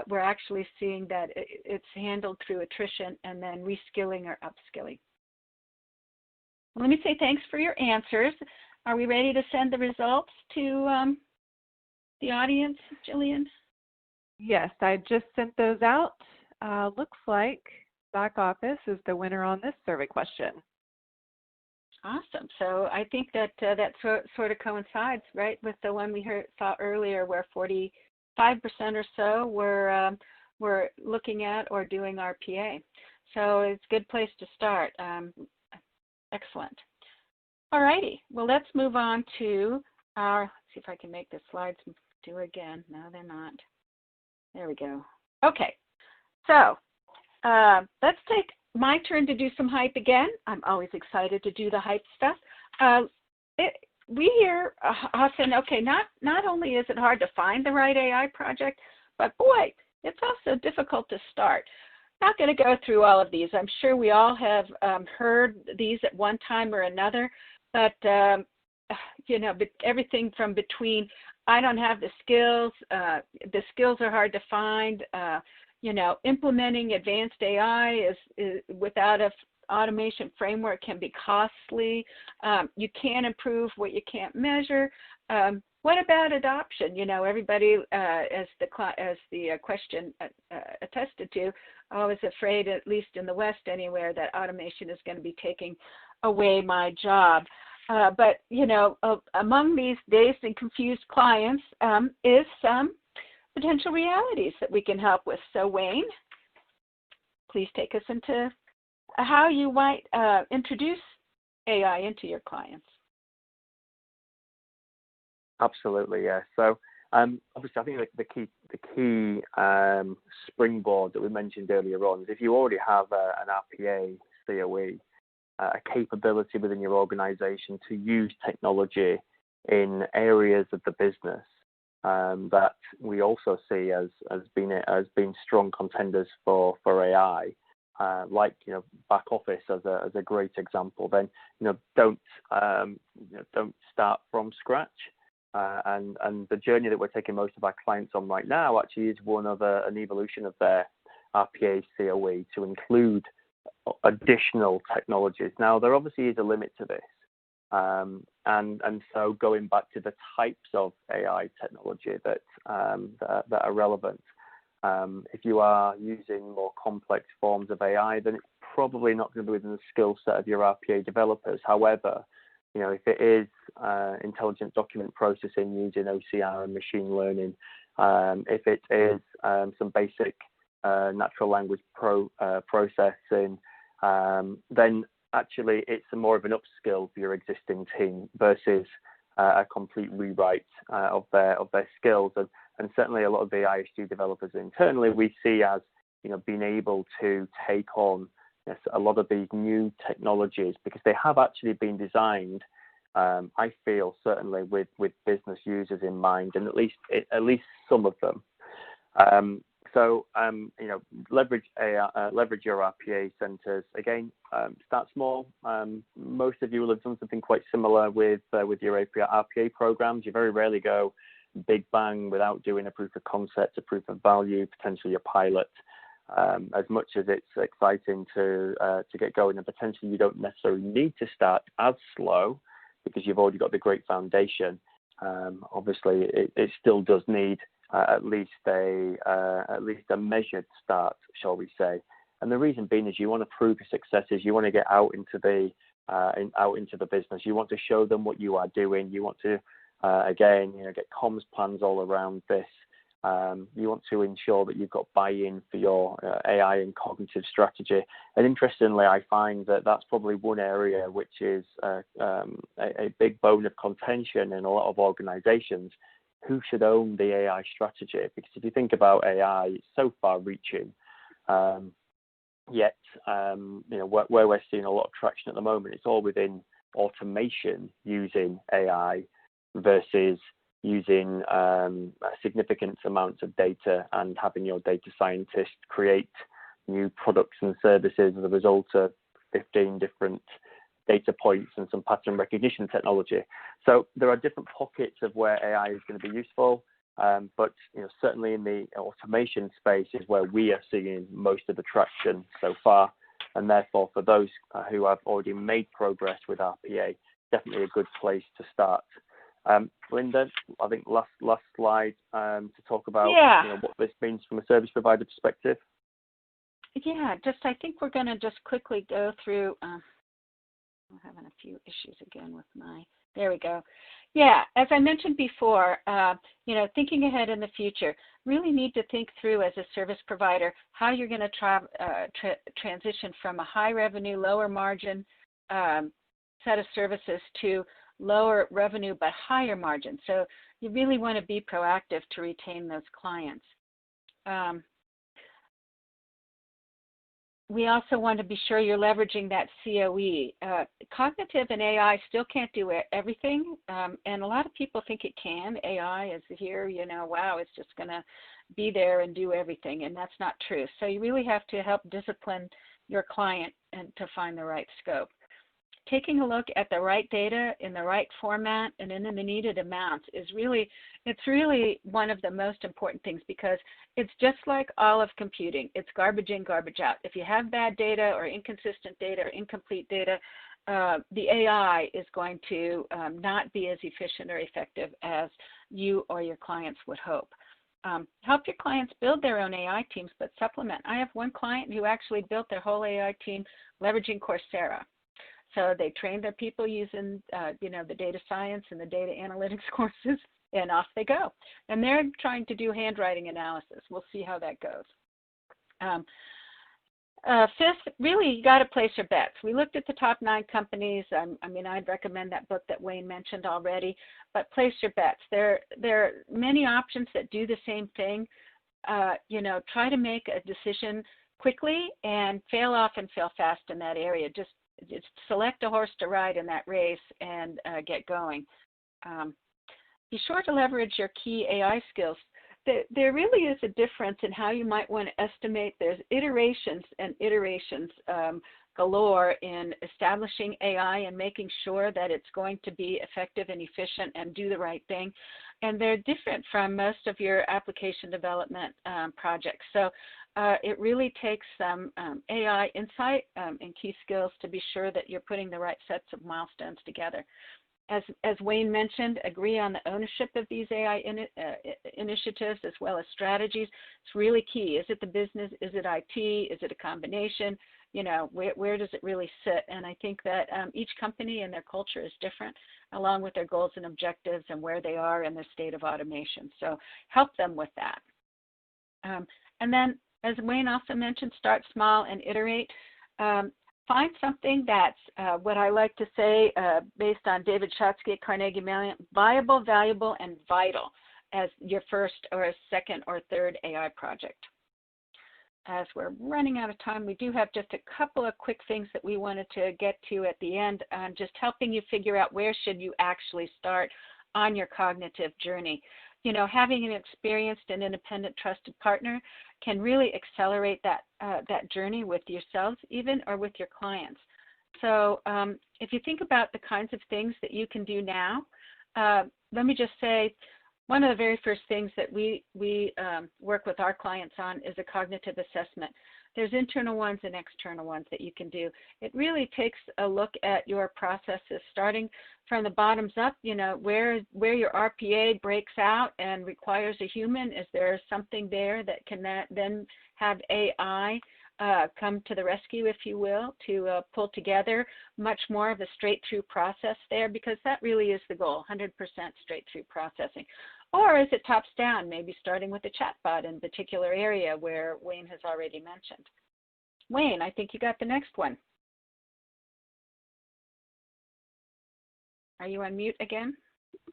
we're actually seeing that it's handled through attrition and then reskilling or upskilling. Let me say thanks for your answers. Are we ready to send the results to the audience, Jillian? Yes, I just sent those out. Looks like back office is the winner on this survey question. Awesome. So I think that that sort of coincides, right, with the one we saw earlier, where 45% or so were looking at or doing RPA. So it's a good place to start. Excellent. All righty. Well, let's move on to our, let's see if I can make the slides do again. No, they're not. There we go. Okay. So let's take my turn to do some hype again. I'm always excited to do the hype stuff. We hear often, okay, not only is it hard to find the right AI project, but boy, it's also difficult to start. Not going to go through all of these. I'm sure we all have heard these at one time or another, but everything from between, I don't have the skills are hard to find, implementing advanced AI is without a automation framework can be costly. You can't improve what you can't measure. What about adoption? Everybody, as the question attested to, always afraid, at least in the West anywhere, that automation is going to be taking away my job. But, you know, among these dazed and confused clients is some potential realities that we can help with. So, Wayne, please take us into how you might introduce AI into your clients. Absolutely, yeah. So obviously, I think the key springboard that we mentioned earlier on is if you already have an RPA COE, a capability within your organization to use technology in areas of the business that we also see as being strong contenders for AI, like back office as a great example. Then don't start from scratch. And the journey that we're taking most of our clients on right now actually is one of an evolution of their RPA COE to include additional technologies. Now, there obviously is a limit to this. And so going back to the types of AI technology that are relevant, if you are using more complex forms of AI, then it's probably not going to be within the skill set of your RPA developers. However, if it is intelligent document processing using OCR and machine learning, if it is some basic natural language processing, then actually it's more of an upskill for your existing team versus a complete rewrite of their skills. And certainly a lot of the ISG developers internally we see as being able to take on a lot of these new technologies because they have actually been designed, I feel certainly with business users in mind, and at least some of them. So leverage your RPA centers. Again, start small. Most of you will have done something quite similar with your RPA programs. You very rarely go big bang without doing a proof of concept, a proof of value, potentially a pilot. As much as it's exciting to get going, and potentially you don't necessarily need to start as slow because you've already got the great foundation. Obviously, it still does need at least a measured start, shall we say? And the reason being is you want to prove your successes. You want to get out into the business. You want to show them what you are doing. You want to get comms plans all around this. You want to ensure that you've got buy-in for your AI and cognitive strategy. And interestingly, I find that that's probably one area which is a big bone of contention in a lot of organizations. Who should own the AI strategy? Because if you think about AI, it's so far-reaching. Yet, where we're seeing a lot of traction at the moment, it's all within automation using AI versus using significant amounts of data and having your data scientists create new products and services as a result of 15 different data points and some pattern recognition technology. So there are different pockets of where AI is going to be useful, but certainly in the automation space is where we are seeing most of the traction so far. And therefore, for those who have already made progress with RPA, definitely a good place to start. Linda, I think last slide to talk about what this means from a service provider perspective. Yeah, I think we're going to just quickly go through. I'm having a few issues again with there we go. Yeah, as I mentioned before, thinking ahead in the future, really need to think through as a service provider how you're going to transition from a high revenue, lower margin set of services to lower revenue but higher margin. So you really want to be proactive to retain those clients. We also want to be sure you're leveraging that COE. Cognitive and AI still can't do everything, and a lot of people think it can. AI is here, wow, it's just going to be there and do everything, and that's not true. So you really have to help discipline your client and to find the right scope. Taking a look at the right data in the right format and in the needed amounts it's really one of the most important things, because it's just like all of computing. It's garbage in, garbage out. If you have bad data or inconsistent data or incomplete data, the AI is going to not be as efficient or effective as you or your clients would hope. Help your clients build their own AI teams, but supplement. I have one client who actually built their whole AI team leveraging Coursera. So they trained their people using, the data science and the data analytics courses, and off they go. And they're trying to do handwriting analysis. We'll see how that goes. Fifth, really, you got to place your bets. We looked at the top 9 companies. I'd recommend that book that Wayne mentioned already, but place your bets. There are many options that do the same thing. Try to make a decision quickly and fail often, fail fast in that area. Just select a horse to ride in that race and get going. Be sure to leverage your key AI skills. There really is a difference in how you might want to estimate. There's iterations and iterations galore in establishing AI and making sure that it's going to be effective and efficient and do the right thing. And they're different from most of your application development projects. So it really takes some AI insight and key skills to be sure that you're putting the right sets of milestones together. As Wayne mentioned, agree on the ownership of these AI initiatives as well as strategies. It's really key. Is it the business? Is it IT? Is it a combination? Where does it really sit? And I think that each company and their culture is different, along with their goals and objectives and where they are in their state of automation. So help them with that. And then, as Wayne also mentioned, start small and iterate. Find something that's what I like to say, based on David Shotsky at Carnegie Mellon, viable, valuable, and vital as your first or second or third AI project. As we're running out of time, we do have just a couple of quick things that we wanted to get to at the end, just helping you figure out where should you actually start on your cognitive journey. Having an experienced and independent trusted partner can really accelerate that journey with yourselves even, or with your clients. So if you think about the kinds of things that you can do now, let me just say, one of the very first things that we work with our clients on is a cognitive assessment. There's internal ones and external ones that you can do. It really takes a look at your processes, starting from the bottoms up, where your RPA breaks out and requires a human. Is there something there that can then have AI come to the rescue, if you will, to pull together much more of a straight-through process there, because that really is the goal, 100% straight-through processing. Or is it tops down, maybe starting with a chatbot in a particular area where Wayne has already mentioned. Wayne, I think you got the next one. Are you on mute again?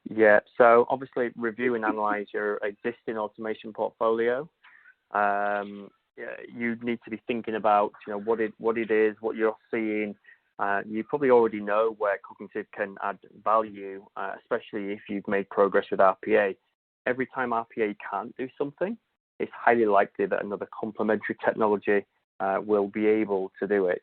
Yeah, so obviously review and analyze your existing automation portfolio. You need to be thinking about what it is, what you're seeing. You probably already know where cognitive can add value, especially if you've made progress with RPA. Every time RPA can't do something, it's highly likely that another complementary technology will be able to do it.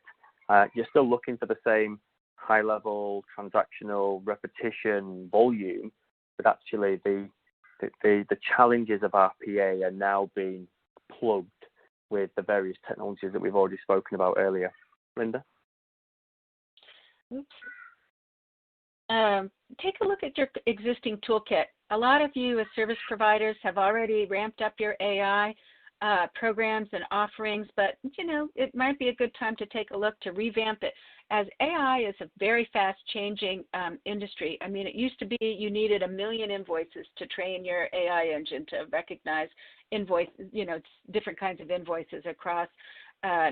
You're still looking for the same high-level transactional repetition volume, but actually the challenges of RPA are now being plugged with the various technologies that we've already spoken about earlier. Linda? Oops. Take a look at your existing toolkit. A lot of you as service providers have already ramped up your AI programs and offerings, but it might be a good time to take a look to revamp it, as AI is a very fast changing industry. I mean, it used to be you needed 1 million invoices to train your AI engine to recognize invoices, different kinds of invoices across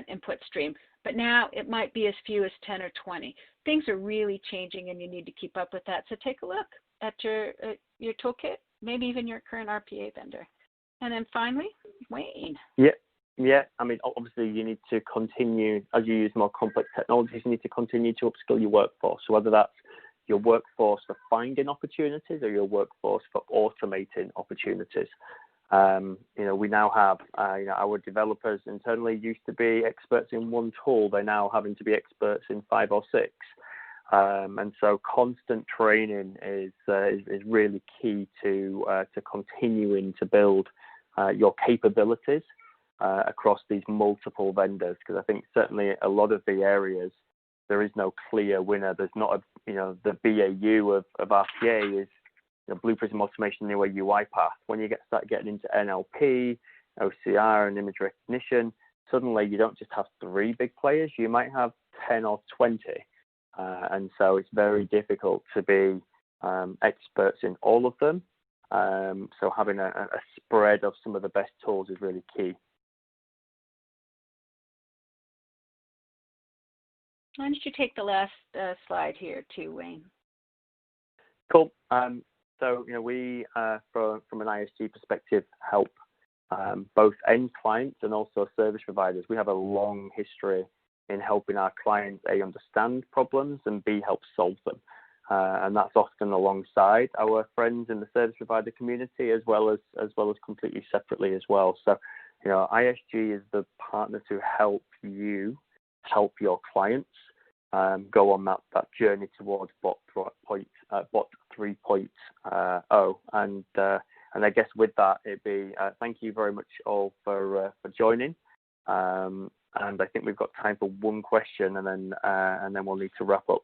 input stream. But now it might be as few as 10 or 20. Things are really changing and you need to keep up with that. So take a look at your toolkit, maybe even your current RPA vendor. And then finally, Wayne. Yeah. I mean, obviously you need to continue, as you use more complex technologies, you need to continue to upskill your workforce. So whether that's your workforce for finding opportunities or your workforce for automating opportunities. We now have, our developers internally used to be experts in one tool. They're now having to be experts in 5 or 6. And so constant training is really key to continuing to build your capabilities across these multiple vendors. Because I think certainly a lot of the areas, there is no clear winner. There's not the BAU of RPA is Blue Prism automation, new UiPath. When you start getting into NLP, OCR, and image recognition, suddenly you don't just have 3 big players, you might have 10 or 20. And so it's very difficult to be experts in all of them. So having a spread of some of the best tools is really key. Why don't you take the last slide here too, Wayne? Cool. So we, from an ISG perspective, help both end clients and also service providers. We have a long history in helping our clients A, understand problems, and B, help solve them. And that's often alongside our friends in the service provider community, as well as completely separately as well. So, ISG is the partner to help you help your clients go on that journey towards Bot 3.0. And I guess with that, it'd be thank you very much all for joining. And I think we've got time for one question, and then we'll need to wrap up.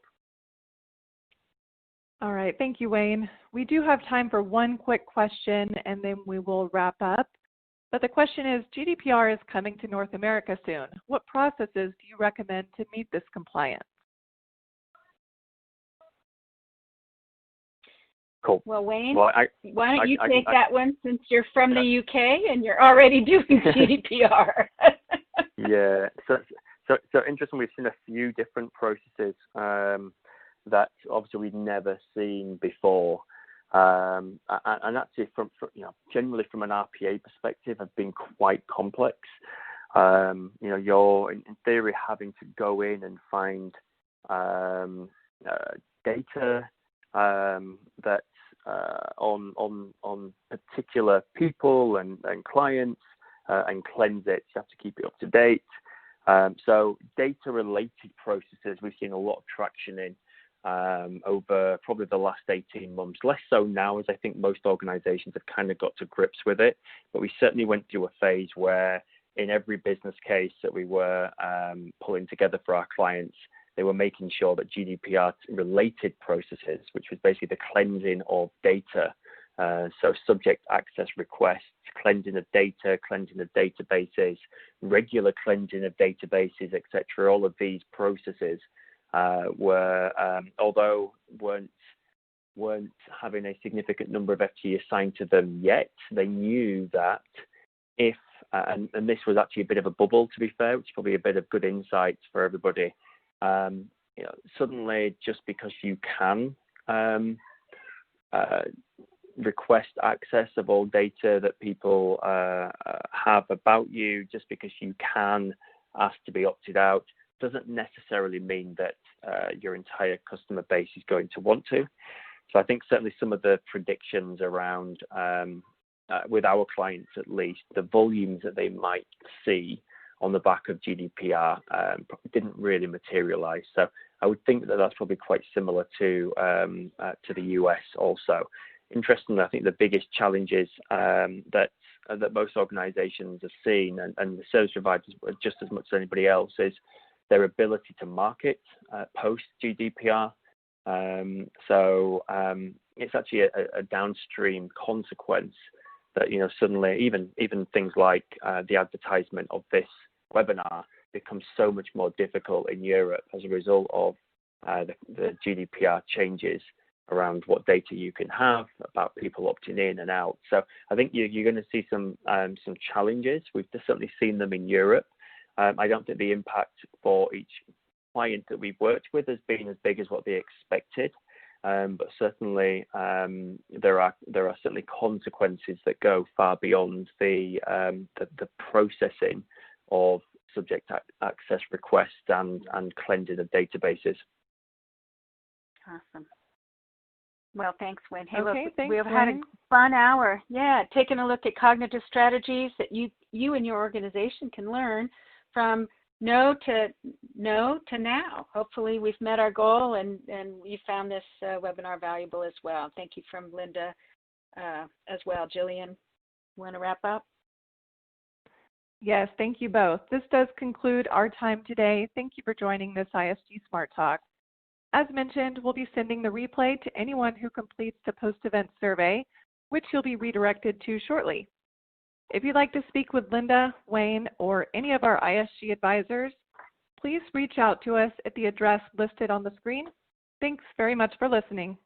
All right, thank you, Wayne. We do have time for one quick question, and then we will wrap up. But the question is, GDPR is coming to North America soon. What processes do you recommend to meet this compliance? Cool. Well, Wayne, why don't you take that one, since you're from the UK and you're already doing GDPR? Yeah. So interesting. We've seen a few different processes that obviously we've never seen before, and actually generally from an RPA perspective, have been quite complex. You're in theory having to go in and find data that on particular people and clients and cleanse it. You have to keep it up to date. So data-related processes we've seen a lot of traction in over probably the last 18 months. Less so now, as I think most organizations have kind of got to grips with it. But we certainly went through a phase where in every business case that we were pulling together for our clients, they were making sure that GDPR-related processes, which was basically the cleansing of data, so subject access requests, cleansing of data, cleansing of databases, regular cleansing of databases, etc. All of these processes were, although weren't having a significant number of FTE assigned to them yet, they knew that if, and this was actually a bit of a bubble, to be fair, which is probably a bit of good insights for everybody. Suddenly, just because you can request access of all data that people have about you, just because you can ask to be opted out, doesn't necessarily mean that your entire customer base is going to want to. So I think certainly some of the predictions around, with our clients at least, the volumes that they might see on the back of GDPR didn't really materialize. So I would think that that's probably quite similar to the US also. Interestingly, I think the biggest challenges that most organizations have seen, and the service providers just as much as anybody else, is their ability to market post GDPR. So it's actually a downstream consequence that suddenly even things like the advertisement of this webinar becomes so much more difficult in Europe as a result of the GDPR changes around what data you can have about people opting in and out. So I think you're going to see some challenges. We've certainly seen them in Europe. I don't think the impact for each client that we've worked with has been as big as what they expected. But certainly there are certainly consequences that go far beyond the processing of subject access requests and cleansing of databases. Awesome. Well, thanks, Wayne. Hey, okay, look, thanks, we've had a fun hour. Yeah, taking a look at cognitive strategies that you and your organization can learn from no to now. Hopefully we've met our goal and you found this webinar valuable as well. Thank you from Linda as well. Jillian, want to wrap up? Yes, thank you both. This does conclude our time today. Thank you for joining this ISG Smart Talk. As mentioned, we'll be sending the replay to anyone who completes the post-event survey, which you'll be redirected to shortly. If you'd like to speak with Linda, Wayne, or any of our ISG advisors, please reach out to us at the address listed on the screen. Thanks very much for listening.